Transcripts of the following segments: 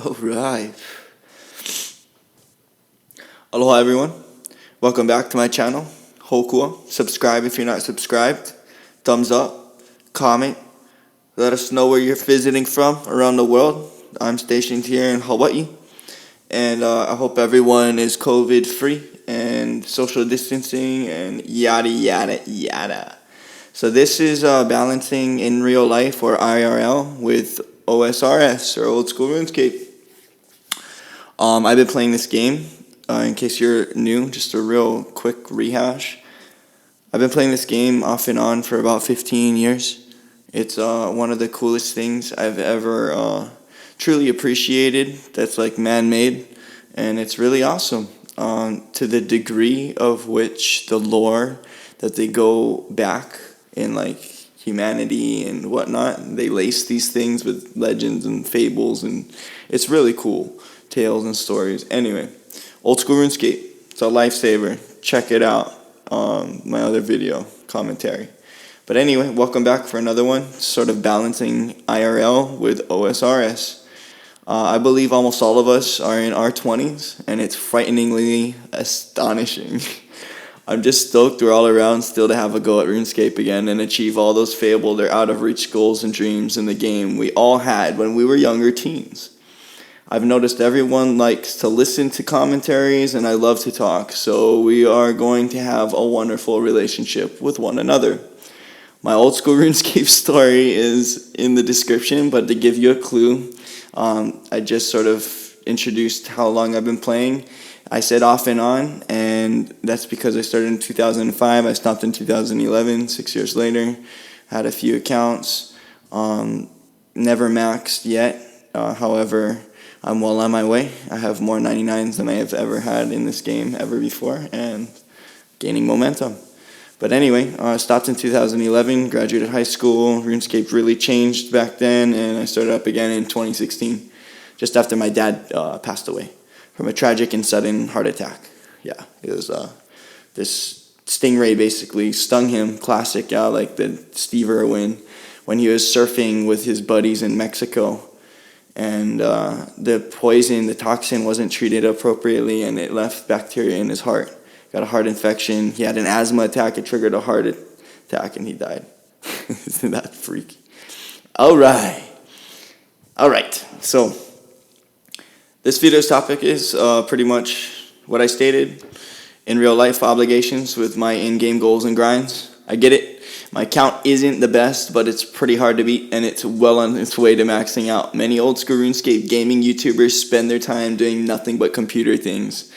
Alright. Aloha everyone. Welcome back to my channel, Hokua. Subscribe if you're not subscribed. Thumbs up. Comment. Let us know where you're visiting from around the world. I'm stationed here in Hawaii. And I hope everyone is COVID free and social distancing and yada yada yada. So this is balancing in real life or IRL with OSRS or Old School Runescape. I've been playing this game. In case you're new, just a real quick rehash. I've been playing this game off and on for about 15 years. It's one of the coolest things I've ever truly appreciated that's like man-made, and it's really awesome. To the degree of which the lore that they go back in like humanity and whatnot, they lace these things with legends and fables, and it's really cool. Tales and stories. Anyway, Old School RuneScape. It's a lifesaver. Check it out on my other video commentary. But anyway, welcome back for another one. Sort of balancing IRL with OSRS. I believe almost all of us are in our 20s, and it's frighteningly astonishing. I'm just stoked we're all around still to have a go at RuneScape again and achieve all those fabled or out-of-reach goals and dreams in the game we all had when we were younger teens. I've noticed everyone likes to listen to commentaries, and I love to talk, so we are going to have a wonderful relationship with one another. My Old School RuneScape story is in the description, but to give you a clue, I just sort of introduced how long I've been playing. I said off and on, and that's because I started in 2005. I stopped in 2011, 6 years later. Had a few accounts, never maxed yet, however, I'm well on my way. I have more 99s than I have ever had in this game ever before, and gaining momentum. But anyway, I stopped in 2011, graduated high school. RuneScape really changed back then, and I started up again in 2016, just after my dad passed away from a tragic and sudden heart attack. Yeah, it was this stingray basically stung him, classic, like the Steve Irwin, when he was surfing with his buddies in Mexico. And the poison, the toxin, wasn't treated appropriately, and it left bacteria in his heart. Got a heart infection. He had an asthma attack. It triggered a heart attack, and he died. Isn't that freaky? All right. So this video's topic is pretty much what I stated. In real life, obligations with my in-game goals and grinds. I get it. My account isn't the best, but it's pretty hard to beat, and it's well on its way to maxing out. Many Old School RuneScape gaming YouTubers spend their time doing nothing but computer things.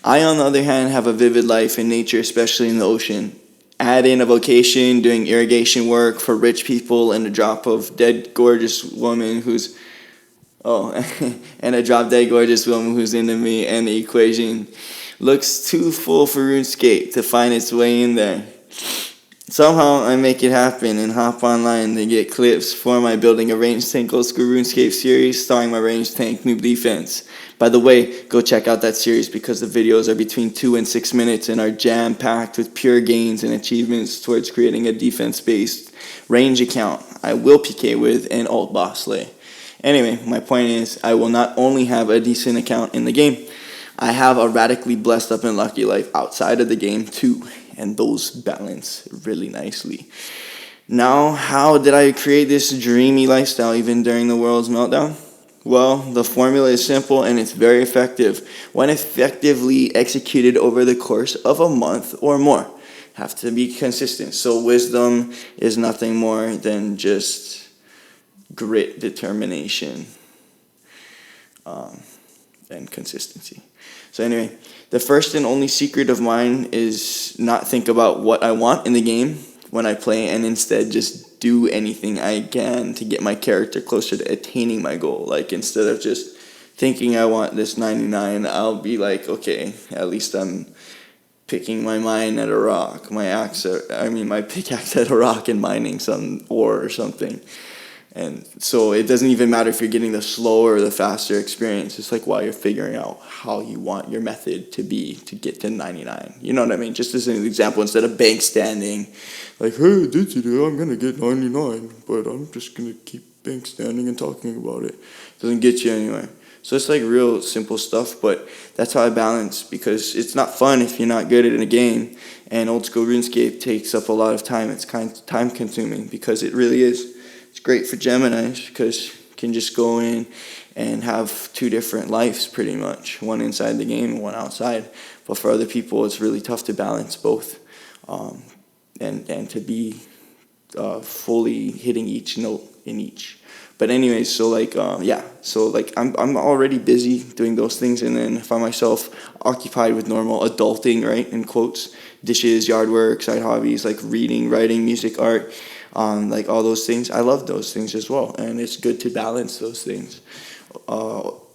I, on the other hand, have a vivid life in nature, especially in the ocean. Add in a vocation, doing irrigation work for rich people, and a drop of dead gorgeous woman who's... and a drop dead gorgeous woman who's into me, and the equation looks too full for RuneScape to find its way in there. Somehow I make it happen and hop online to get clips for my Building a Ranged Tank Old School RuneScape series starring my ranged tank Noob Defense. By the way, go check out that series because the videos are between 2 and 6 minutes and are jam-packed with pure gains and achievements towards creating a defense-based range account I will PK with and ult boss slay. Anyway, my point is I will not only have a decent account in the game, I have a radically blessed up and lucky life outside of the game too. And those balance really nicely. Now, how did I create this dreamy lifestyle even during the world's meltdown? Well, the formula is simple and it's very effective when effectively executed over the course of a month or more. Have to be consistent. So wisdom is nothing more than just grit, determination, and consistency. So anyway, the first and only secret of mine is not think about what I want in the game when I play, and instead just do anything I can to get my character closer to attaining my goal. Like, instead of just thinking I want this 99, I'll be like, okay, at least I'm picking my mine at a rock, my pickaxe at a rock and mining some ore or something. And so it doesn't even matter if you're getting the slower or the faster experience. It's like while you're figuring out how you want your method to be to get to 99. You know what I mean? Just as an example, instead of bank standing, like, hey, I'm going to get 99, but I'm just going to keep bank standing and talking about it. Doesn't get you anywhere. So it's like real simple stuff, but that's how I balance, because it's not fun if you're not good at a game. And old school RuneScape takes up a lot of time. It's kind of time consuming, because it really is. It's great for Geminis because you can just go in and have two different lives pretty much, one inside the game and one outside. But for other people, it's really tough to balance both, and to be fully hitting each note in each. But anyways, so like yeah, so like I'm already busy doing those things, and then find myself occupied with normal adulting, right, in quotes, dishes, yard work, side hobbies like reading, writing, music, art, like all those things. I love those things as well, and it's good to balance those things.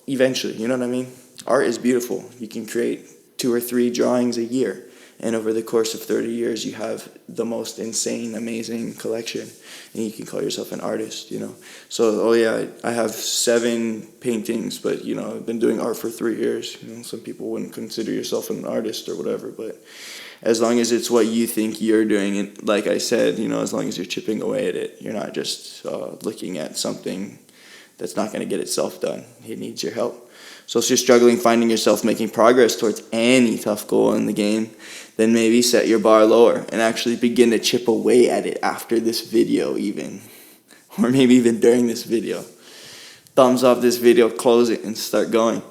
Eventually, you know what I mean? Art is beautiful. You can create 2 or 3 drawings a year, and over the course of 30 years, you have the most insane, amazing collection, and you can call yourself an artist, you know? So, oh yeah, I have 7 paintings, but, you know, I've been doing art for 3 years. You know, some people wouldn't consider yourself an artist or whatever, but as long as it's what you think you're doing, and like I said, you know, as long as you're chipping away at it, you're not just looking at something that's not going to get itself done. It needs your help. So if you're struggling finding yourself making progress towards any tough goal in the game, then maybe set your bar lower and actually begin to chip away at it after this video even. Or maybe even during this video. Thumbs up this video, close it, and start going.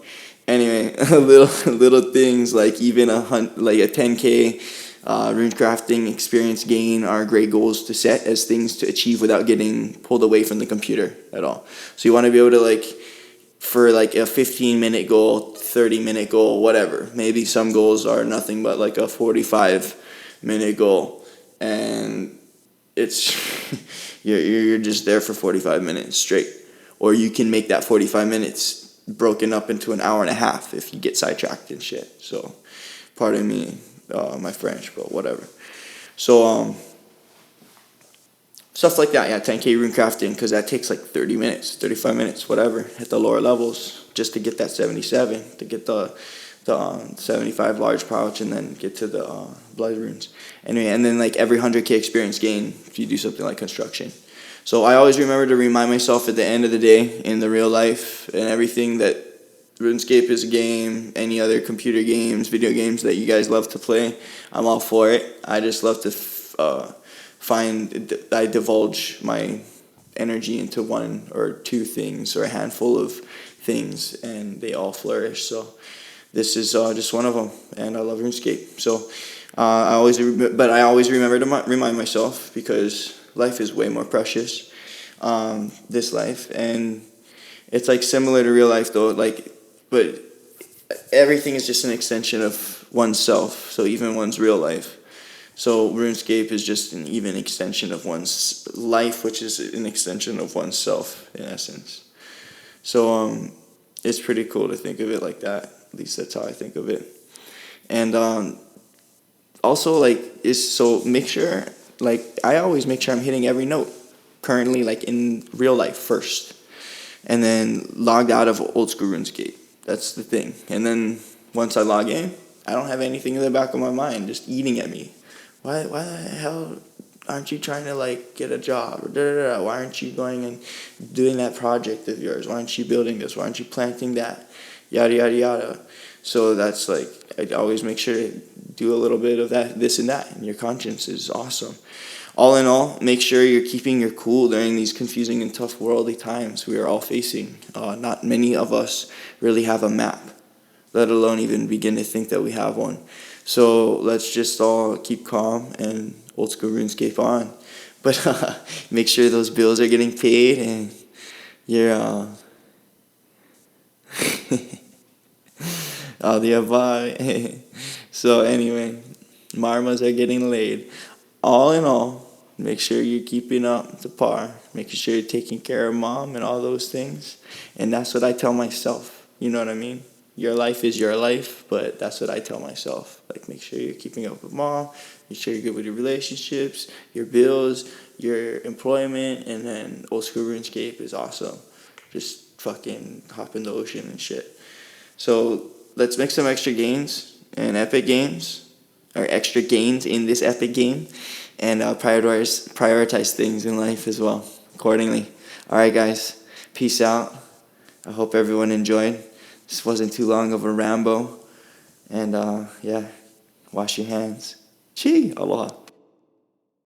Anyway, little things like even a 10K runecrafting experience gain are great goals to set as things to achieve without getting pulled away from the computer at all. So you want to be able to, like, for like a 15-minute goal, 30-minute goal, whatever. Maybe some goals are nothing but like a 45-minute goal, and it's you're just there for 45 minutes straight. Or you can make that 45 minutes broken up into an hour and a half if you get sidetracked and shit. So, pardon me, my French, but whatever. So, stuff like that, yeah, 10K runecrafting, because that takes like 30 minutes, 35 minutes, whatever, at the lower levels, just to get that 77, to get the 75 large pouch, and then get to the blood runes. Anyway, and then like every 100K experience gain if you do something like construction. So I always remember to remind myself at the end of the day, in the real life and everything, that RuneScape is a game. Any other computer games, video games that you guys love to play, I'm all for it. I just love to I divulge my energy into 1 or 2 things, or a handful of things, and they all flourish. So this is just one of them, and I love RuneScape. So I always remember to remind myself, because life is way more precious, this life, and it's like similar to real life though, like, but everything is just an extension of oneself. So even one's real life. So RuneScape is just an even extension of one's life, which is an extension of oneself in essence. So it's pretty cool to think of it like that. At least that's how I think of it. And also, like, so make sure, like, I always make sure I'm hitting every note currently, like in real life first, and then logged out of old school RuneScape. That's the thing. And then once I log in, I don't have anything in the back of my mind just eating at me. Why the hell aren't you trying to, like, get a job? Or why aren't you going and doing that project of yours? Why aren't you building this? Why aren't you planting that? Yada, yada, yada. So that's, like, I always make sure to do a little bit of that, this and that, and your conscience is awesome. All in all, make sure you're keeping your cool during these confusing and tough worldly times we are all facing. Not many of us really have a map, let alone even begin to think that we have one. So let's just all keep calm and old school RuneScape on. But make sure those bills are getting paid, and you're all the above. So anyway, marmas are getting laid. All in all, make sure you're keeping up to par. Making sure you're taking care of mom and all those things. And that's what I tell myself. You know what I mean? Your life is your life, but that's what I tell myself. Like, make sure you're keeping up with mom, make sure you're good with your relationships, your bills, your employment, and then old school RuneScape is awesome. Just fucking hop in the ocean and shit. So let's make some extra gains and epic games, or extra gains in this epic game, and prioritize things in life as well accordingly. All right, guys, peace out. I hope everyone enjoyed. This wasn't too long of a Rambo. And yeah, wash your hands. Chi, aloha.